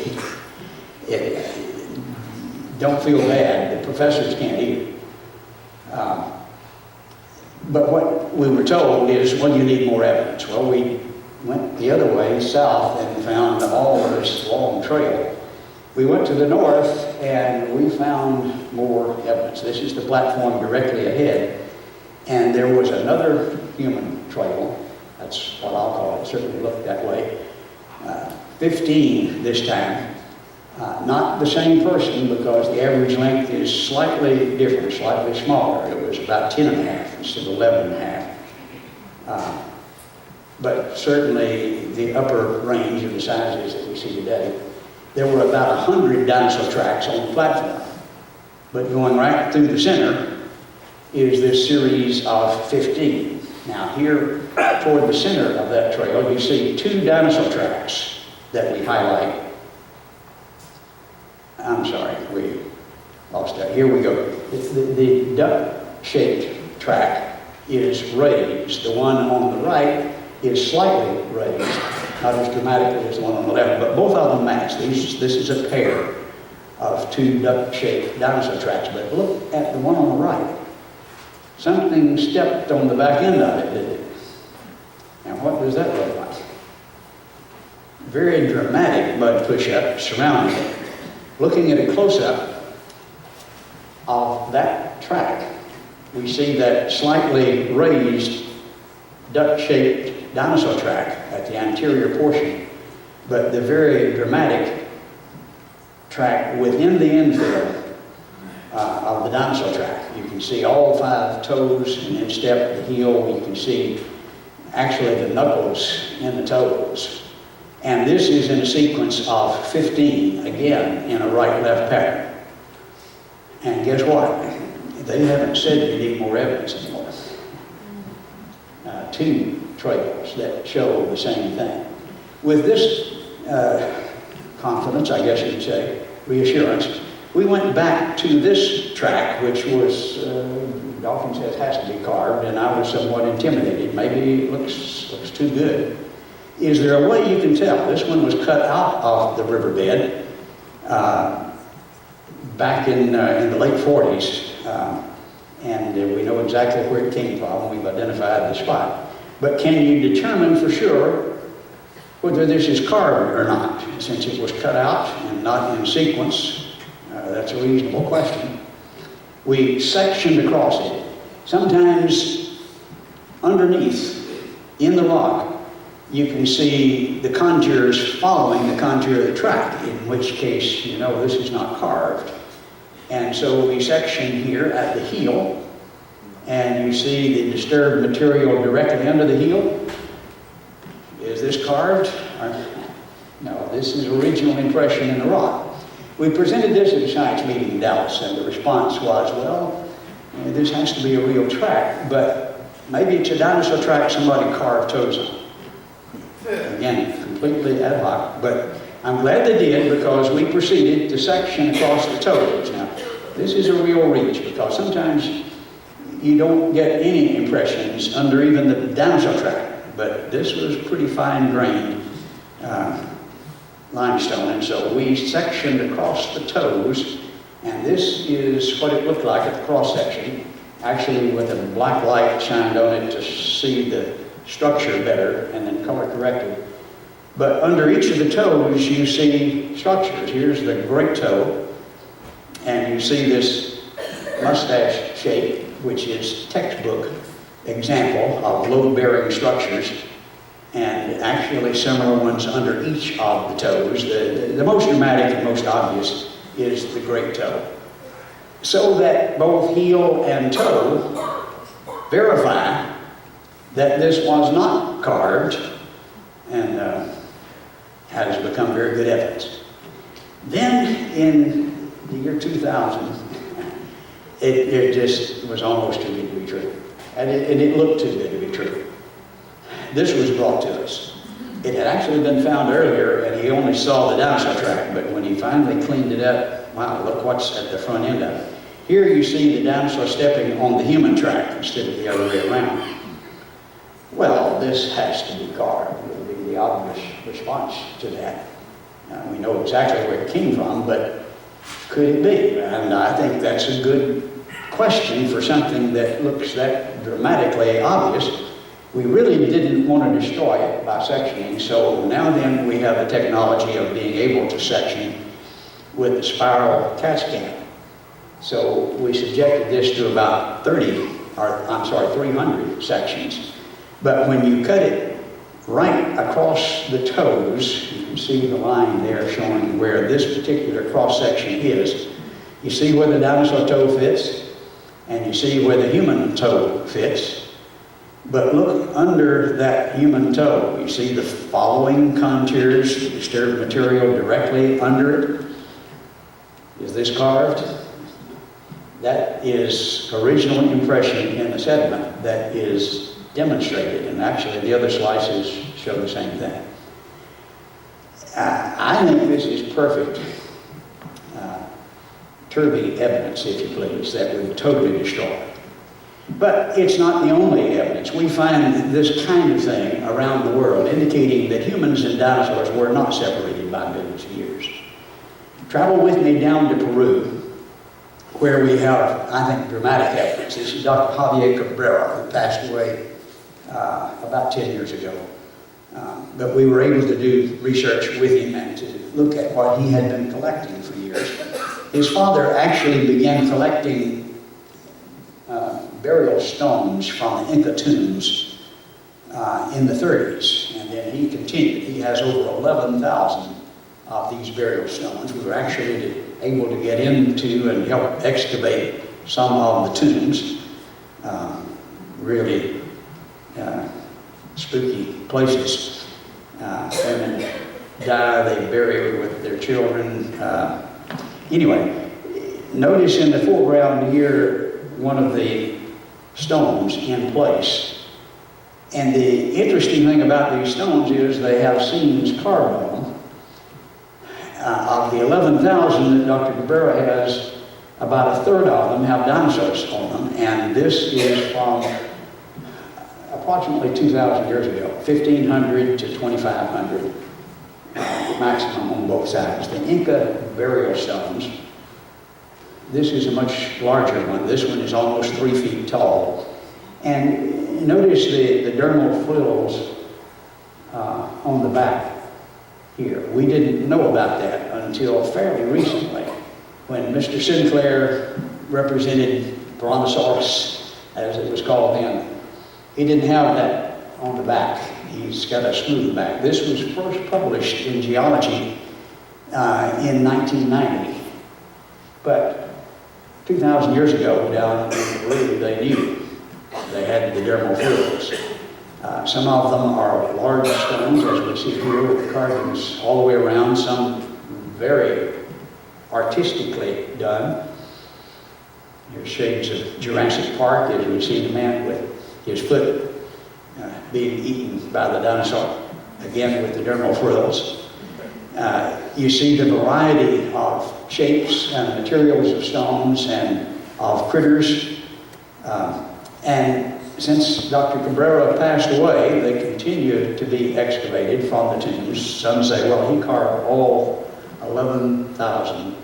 Don't feel bad, the professors can't either. But what we were told is, well, you need more evidence. Well, we went the other way, south, and found all this long trail. We went to the north and we found more evidence. This is the platform directly ahead, and there was another human trail. That's what I'll call it. It certainly looked that way. 15 this time. Not the same person, because the average length is slightly different, slightly smaller. It was about 10 and a half instead of 11 and a half. But certainly the upper range of the sizes that we see today. There were about 100 dinosaur tracks on the platform. But going right through the center is this series of 15. Now here, toward the center of that trail, you see 2 dinosaur tracks that we highlight. I'm sorry, we lost that. Here we go. The duck-shaped track is raised. The one on the right is slightly raised, not as dramatically as the one on the left, but both of them match. This is a pair of 2 duck-shaped dinosaur tracks. But look at the one on the right. Something stepped on the back end of it, didn't it? And what does that look like? Very dramatic mud push-up surrounding it. Looking at a close-up of that track, we see that slightly raised duck-shaped dinosaur track at the anterior portion, but the very dramatic track within the infill of the dinosaur track. You can see all 5 toes and instep, the heel. You can see actually the knuckles in the toes. And this is in a sequence of 15, again, in a right-left pattern. And guess what? They haven't said you need more evidence anymore. 2 trails that show the same thing. With this confidence, I guess you could say, reassurance, we went back to this track, which was, Dawkins says, has to be carved, and I was somewhat intimidated. Maybe it looks too good. Is there a way you can tell? This one was cut out of the riverbed back in the late 40s, and we know exactly where it came from. We've identified the spot. But can you determine for sure whether this is carved or not? Since it was cut out and not in sequence, that's a reasonable question. We sectioned across it. Sometimes underneath, in the rock, you can see the contours following the contour of the track, in which case you know this is not carved. And so we section here at the heel, and you see the disturbed material directly under the heel. Is this carved? No, this is original impression in the rock. We presented this at a science meeting in Dallas, and the response was, well, this has to be a real track, but maybe it's a dinosaur track somebody carved toes on. Again, completely ad hoc, but I'm glad they did, because we proceeded to section across the toes. Now, this is a real reach, because sometimes you don't get any impressions under even the dinosaur track, but this was pretty fine-grained limestone, and so we sectioned across the toes, and this is what it looked like at the cross-section, actually with a black light shined on it to see the structure better and then color corrected. But under each of the toes you see structures. Here's the great toe, and you see this mustache shape, which is textbook example of load-bearing structures, and actually similar ones under each of the toes. The most dramatic and most obvious is the great toe. So that both heel and toe verify that this was not carved, and has become very good evidence. Then in the year 2000, it just was almost too good to be true. And it looked too good to be true. This was brought to us. It had actually been found earlier, and he only saw the dinosaur track, but when he finally cleaned it up, wow, look what's at the front end of it. Here you see the dinosaur stepping on the human track instead of the other way around. Well, this has to be carved, would be the obvious response to that. Now, we know exactly where it came from, but could it be? And I think that's a good question for something that looks that dramatically obvious. We really didn't want to destroy it by sectioning, so now then we have the technology of being able to section with the spiral CAT scan. So we subjected this to about 300 sections. But when you cut it right across the toes, you can see the line there showing where this particular cross-section is. You see where the dinosaur toe fits, and you see where the human toe fits. But look under that human toe. You see the following contours, the disturbed material directly under it. Is this carved? That is original impression in the sediment that is demonstrated, and actually the other slices show the same thing. I think this is perfect turby evidence, if you please, that we've totally destroyed. But it's not the only evidence. We find this kind of thing around the world, indicating that humans and dinosaurs were not separated by millions of years. Travel with me down to Peru, where we have, I think, dramatic evidence. This is Dr. Javier Cabrera, who passed away about 10 years ago. But we were able to do research with him and to look at what he had been collecting for years. His father actually began collecting burial stones from the Inca tombs in the 30s, and then he continued. He has over 11,000 of these burial stones. We were actually able to get into and help excavate some of the tombs. Really spooky places. Women die, they bury with their children. Anyway, notice in the foreground here one of the stones in place. And the interesting thing about these stones is they have seams carved on them. Of the 11,000 that Dr. Cabrera has, about a third of them have dinosaurs on them, and this is from approximately 2,000 years ago, 1,500 to 2,500 maximum on both sides. The Inca burial stones, this is a much larger one. This one is almost 3 feet tall. And notice the dermal frills on the back here. We didn't know about that until fairly recently, when Mr. Sinclair represented Brontosaurus, as it was called then. He didn't have that on the back. He's got a smooth back. This was first published in Geology in 1990. But 2,000 years ago, down in Peru, they knew. They had the dermal frills. Some of them are large stones, as we see here, with carvings all the way around, some very artistically done. Here's shades of Jurassic Park, as we see the man with his foot being eaten by the dinosaur, again with the dermal frills. You see the variety of shapes and materials of stones and of critters. And since Dr. Cabrera passed away, they continue to be excavated from the tombs. Some say, well, he carved all 11,000.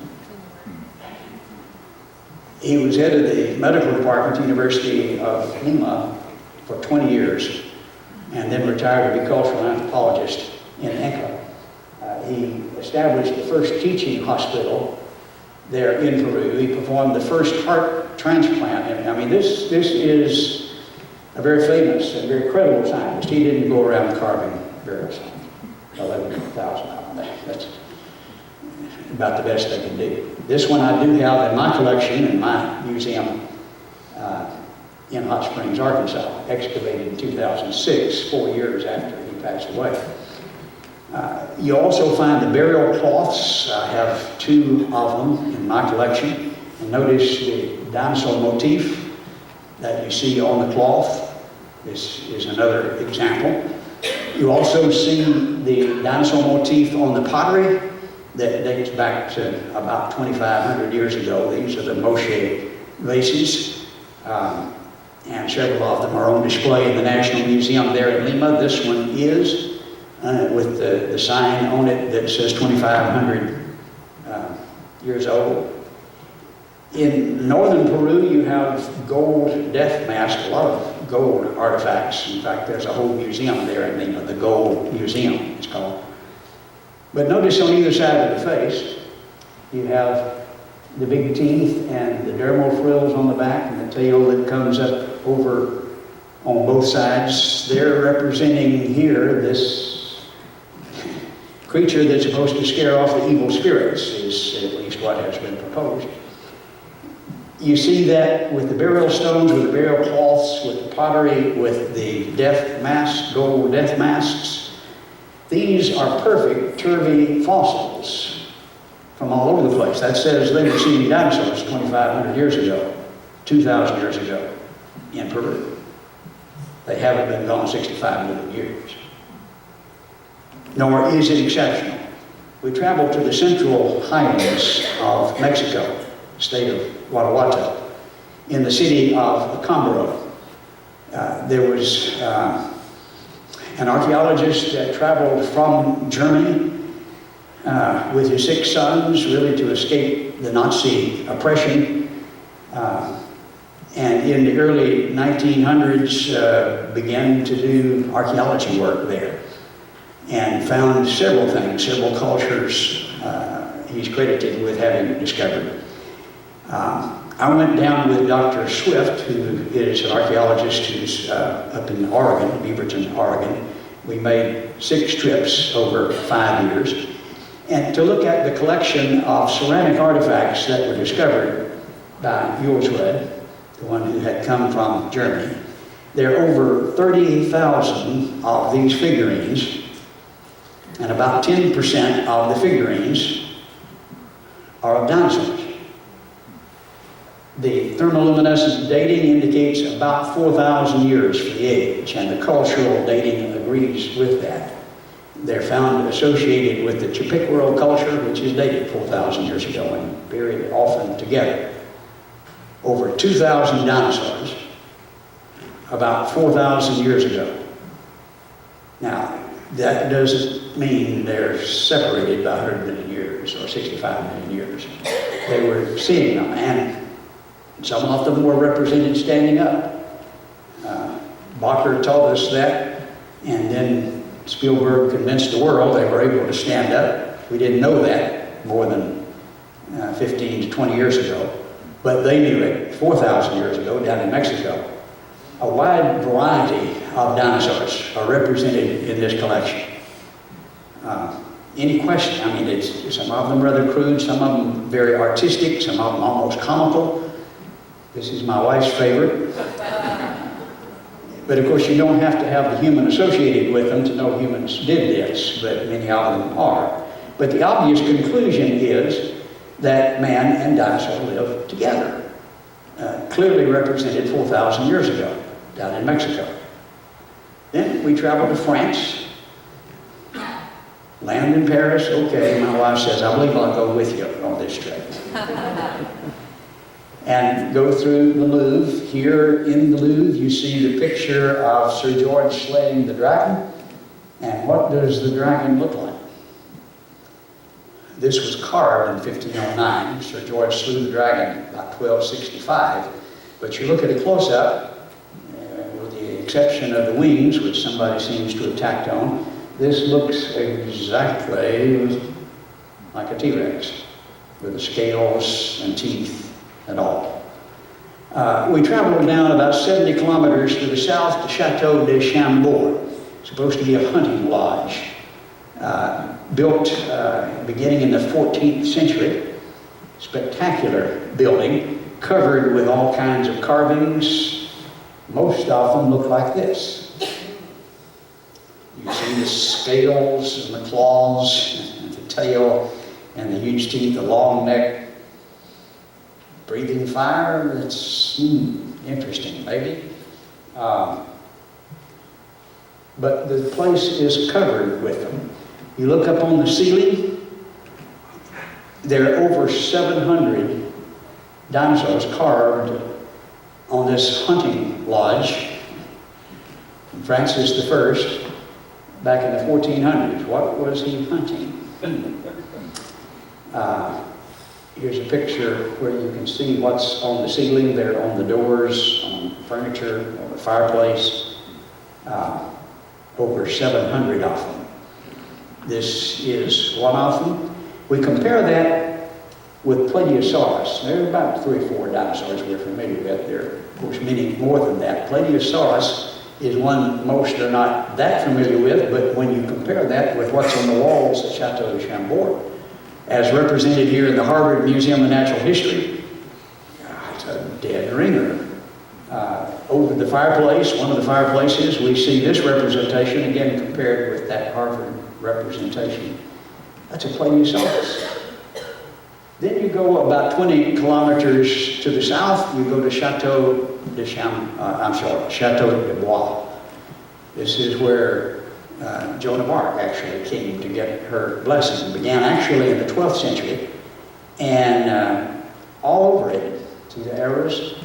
He was head of the medical department at the University of Lima for 20 years, and then retired to be cultural anthropologist in Inca. He established the first teaching hospital there in Peru. He performed the first heart transplant. And I mean, this is a very famous and very credible scientist. He didn't go around carving burial stones. 11,000 of them. That's about the best they can do. This one I do have in my collection in my museum in Hot Springs, Arkansas, excavated in 2006, 4 years after he passed away. You also find the burial cloths. I have 2 of them in my collection. And notice the dinosaur motif that you see on the cloth. This is another example. You also see the dinosaur motif on the pottery that dates back to about 2,500 years ago. These are the Moshe vases. And several of them are on display in the National Museum there in Lima. This one is with the sign on it that says 2,500 years old. In northern Peru, you have gold death masks, a lot of gold artifacts. In fact, there's a whole museum there in Lima, the Gold Museum, it's called. But notice on either side of the face, You have the big teeth and the dermal frills on the back and the tail that comes up over on both sides. They're representing here this creature that's supposed to scare off the evil spirits, is at least what has been proposed. You see that with the burial stones, with the burial cloths, with the pottery, with the death masks, gold death masks. These are perfect turvy fossils from all over the place. That says they were seeing dinosaurs 2,500 years ago, 2,000 years ago in Peru. They haven't been gone 65 million years. Nor is it exceptional. We traveled to the central highlands of Mexico, state of Guanajuato, in the city of Cambaro. There was an archaeologist that traveled from Germany with his 6 sons, really to escape the Nazi oppression. And in the early 1900s, began to do archaeology work there and found several things, several cultures he's credited with having discovered. I went down with Dr. Swift, who is an archaeologist who's up in Oregon, Beaverton, Oregon. We made 6 trips over 5 years, and to look at the collection of ceramic artifacts that were discovered by Geological, the one who had come from Germany. There are over 30,000 of these figurines, and about 10% of the figurines are of dinosaurs. The thermoluminescent dating indicates about 4,000 years for the age, and the cultural dating agrees with that. They're found associated with the Chippewa culture, which is dated 4,000 years ago and buried often together. Over 2,000 dinosaurs about 4,000 years ago. Now, that doesn't mean they're separated by 100 million years or 65 million years. They were seeing them, and some of them were represented standing up. Bacher told us that, and then Spielberg convinced the world they were able to stand up. We didn't know that more than 15 to 20 years ago, but they knew it 4,000 years ago down in Mexico. A wide variety of dinosaurs are represented in this collection. Any question? I mean, it's some of them rather crude, some of them very artistic, some of them almost comical. This is my wife's favorite. But of course, you don't have to have the human associated with them to know humans did this, but many of them are. But the obvious conclusion is that man and dinosaur lived together, clearly represented 4,000 years ago down in Mexico. Then we traveled to France, land in Paris. Okay, my wife says, I believe I'll go with you on this trip. And go through the Louvre. Here in the Louvre, you see the picture of Sir George slaying the dragon. And what does the dragon look like? This was carved in 1509. Sir George slew the dragon about 1265. But you look at a close-up, with the exception of the wings, which somebody seems to have tacked on, this looks exactly like a T-Rex, with the scales and teeth and all. We traveled down about 70 kilometers to the south to Chateau de Chambord, supposed to be a hunting lodge, built beginning in the 14th century. Spectacular building, covered with all kinds of carvings. Most of them look like this. You see the scales and the claws and the tail and the huge teeth, the long neck, breathing fire. It's interesting, maybe. But the place is covered with them. You look up on the ceiling, there are over 700 dinosaurs carved on this hunting lodge. Francis I, back in the 1400s, what was he hunting? Here's a picture where you can see what's on the ceiling there, on the doors, on furniture, on the fireplace. Over 700 of them. This is one of them. We compare that with Plateosaurus. There are about 3 or 4 dinosaurs we're familiar with. There are, of course, many more than that. Plateosaurus is one most are not that familiar with, but when you compare that with what's on the walls at Chateau de Chambord, as represented here in the Harvard Museum of Natural History, it's a dead ringer. Over the fireplace, one of the fireplaces, we see this representation, again compared with that Harvard representation. That's a Plateosaurus. Then you go about 20 kilometers to the south, you go to Chateau de Bois. This is where Joan of Arc actually came to get her blessing. It began actually in the 12th century, and all over it, to the arrows,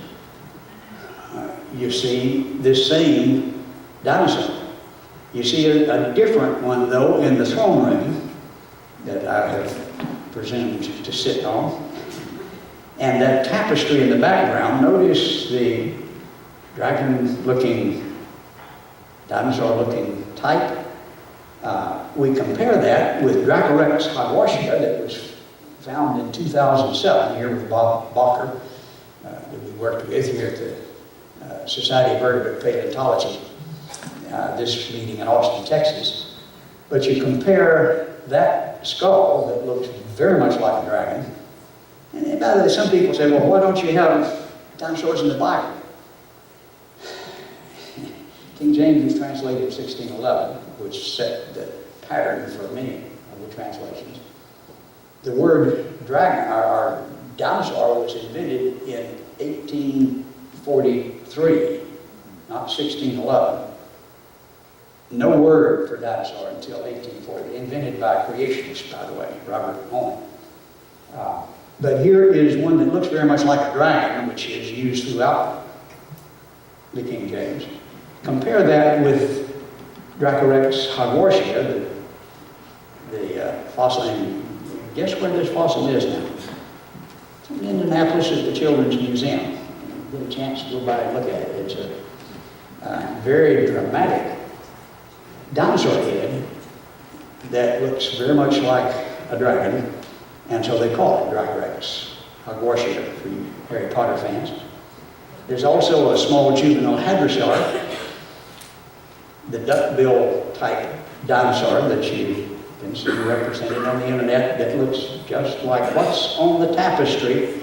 you see this same dinosaur. You see a different one, though, in the throne room that I have presumed to sit on. And that tapestry in the background, notice the dragon-looking, dinosaur-looking type. We compare that with Dracorex hogwartia that was found in 2007 here with Bob Bacher, that we worked with here at the Society of Vertebrate Paleontology, this meeting in Austin, Texas. But you compare that skull that looks very much like a dragon, and by the way, some people say, well, why don't you have dinosaurs in the Bible? King James was translated in 1611, which set the pattern for many of the translations. The word dragon, or dinosaur, was invented in 1843, not 1611. No word for dinosaur until 1840, invented by a creationist, by the way, Robert Owen. But here is one that looks very much like a dragon, which is used throughout the King James. Compare that with Dracorex hogwartia, the fossil, and guess where this fossil is now? It's in Indianapolis at the Children's Museum. Get a chance to go by and look at it. It's a very dramatic dinosaur head that looks very much like a dragon, and so they call it Dracorex hogwartia for you Harry Potter fans. There's also a small juvenile hadrosaur, the duckbill type dinosaur that you can see represented on the internet that looks just like what's on the tapestry,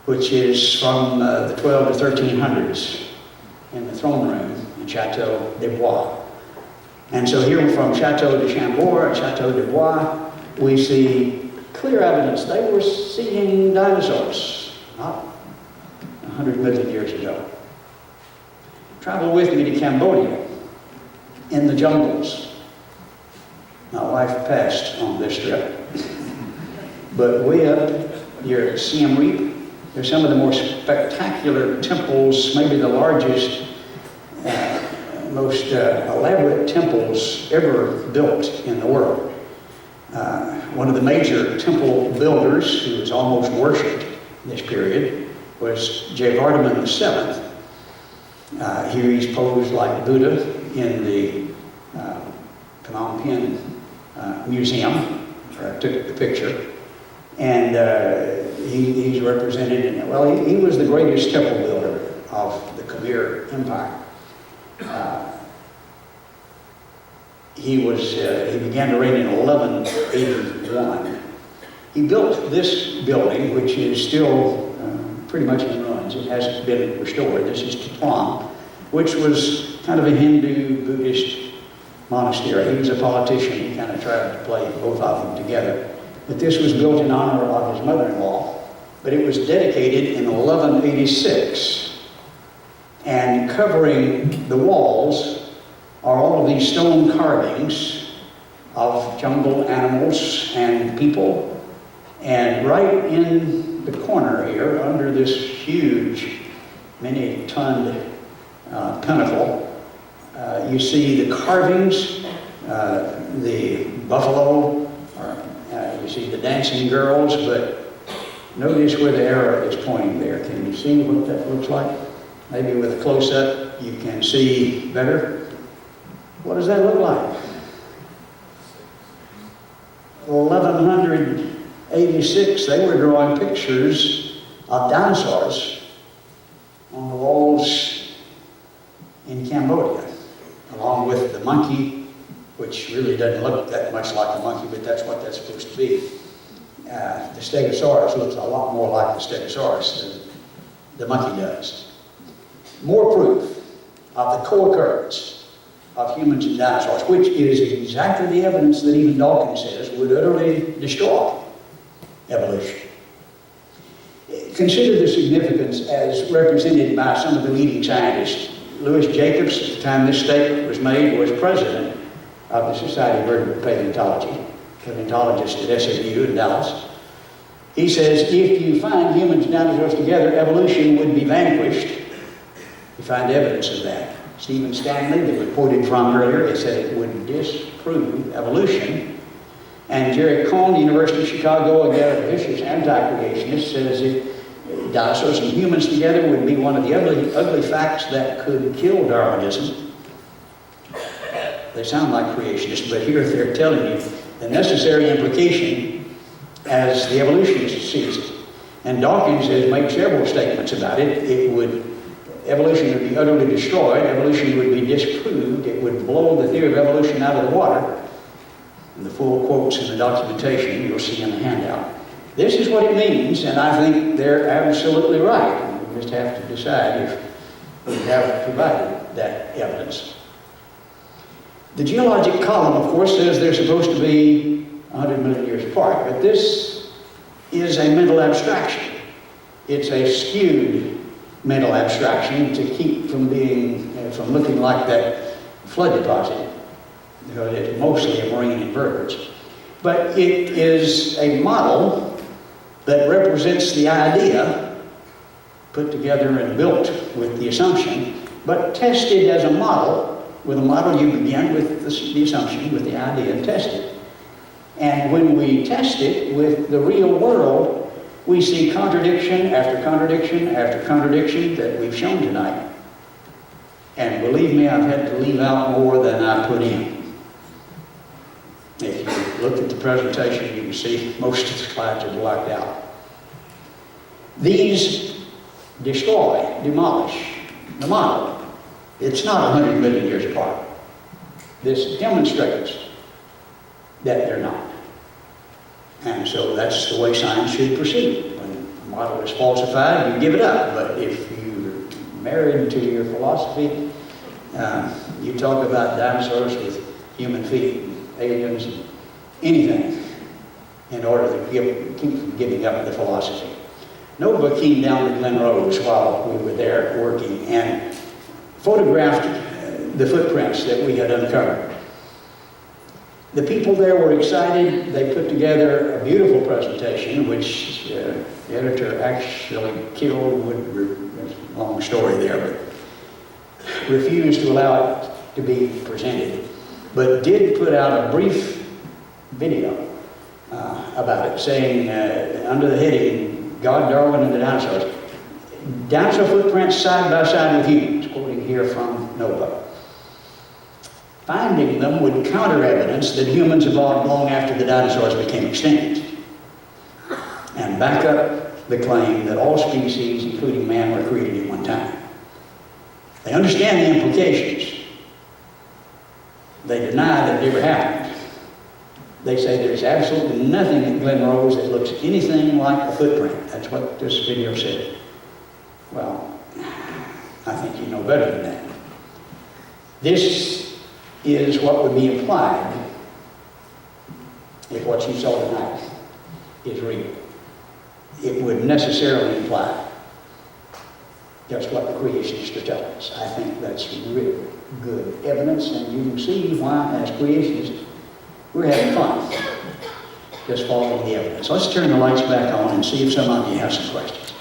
which is from the 12 to 1300s in the throne room in Chateau de Bois. And so here from Chateau de Chambord and Chateau de Bois, we see clear evidence they were seeing dinosaurs, not 100 million years ago. Travel with me to Cambodia, in the jungles. My wife passed on this trip. But way up near Siem Reap, there's some of the more spectacular temples, maybe the largest, most elaborate temples ever built in the world. One of the major temple builders, who was almost worshipped in this period, was Jayavarman VII. Here he's posed like Buddha in the Phnom Penh Museum, where I took the picture. And he's represented in, well, he was the greatest temple builder of the Khmer Empire. He began to reign in 1181. He built this building, which is still pretty much in ruins. It hasn't been restored. This is Kitwan, which was kind of a Hindu, Buddhist monastery. He was a politician. He kind of tried to play both of them together. But this was built in honor of his mother-in-law. But it was dedicated in 1186. And covering the walls are all of these stone carvings of jungle animals and people. And right in the corner here, under this huge, many-ton pinnacle, you see the carvings, the buffalo, you see the dancing girls, but notice where the arrow is pointing there. Can you see what that looks like? Maybe with a close-up you can see better. What does that look like? 1,100 '86, they were drawing pictures of dinosaurs on the walls in Cambodia, along with the monkey, which really doesn't look that much like a monkey, but that's what that's supposed to be. The Stegosaurus looks a lot more like the Stegosaurus than the monkey does. More proof of the co-occurrence of humans and dinosaurs, which is exactly the evidence that even Dawkins says would utterly destroy evolution. Consider the significance as represented by some of the leading scientists. Louis Jacobs, at the time this statement was made, was president of the Society of Vertebrate Paleontology, paleontologist at SMU in Dallas. He says, if you find humans and dinosaurs together, evolution would be vanquished. You find evidence of that. Stephen Stanley, that we quoted from earlier, he said it would disprove evolution. And Jerry Cohn, the University of Chicago, again, a vicious anti-creationist, says if dinosaurs and humans together would be one of the ugly facts that could kill Darwinism. They sound like creationists, but here they're telling you the necessary implication as the evolutionist sees it. And Dawkins has made several statements about it. Evolution would be utterly destroyed, evolution would be disproved, it would blow the theory of evolution out of the water. And the full quotes in the documentation you'll see in the handout. This is what it means, and I think they're absolutely right. We just have to decide if we have provided that evidence. The geologic column, of course, says they're supposed to be 100 million years apart, but this is a mental abstraction. It's a skewed mental abstraction to keep from from looking like that flood deposit, because it's mostly a marine invertebrates. But it is a model that represents the idea put together and built with the assumption, but tested as a model. With a model, you begin with the assumption, with the idea, and test it. And when we test it with the real world, we see contradiction after contradiction after contradiction that we've shown tonight. And believe me, I've had to leave out more than I put in. If you look at the presentation, you can see most of the slides are blacked out. These destroy, demolish the model. It's not 100 million years apart. This demonstrates that they're not. And so that's the way science should proceed. When a model is falsified, you give it up. But if you're married to your philosophy, you talk about dinosaurs with human feet, and aliens, and anything, in order to keep from giving up the philosophy. Nova came down to Glen Rose while we were there working and photographed the footprints that we had uncovered. The people there were excited. They put together a beautiful presentation, which the editor actually killed. Long story there, but refused to allow it to be presented, but did put out a brief video about it, saying under the heading, God, Darwin, and the Dinosaurs, dinosaur footprints side by side with humans, quoting here from Nova. Finding them would counter evidence that humans evolved long after the dinosaurs became extinct, and back up the claim that all species, including man, were created at one time. They understand the implications. They deny that it ever happened. They say there's absolutely nothing at Glen Rose that looks anything like a footprint. That's what this video said. Well, I think you know better than that. This is what would be implied if what you saw tonight is real. It would necessarily imply just what the creationists are telling us. I think that's really good evidence, and you can see why, as creationists, we're having fun just following the evidence. Let's turn the lights back on and see if some of you have some questions.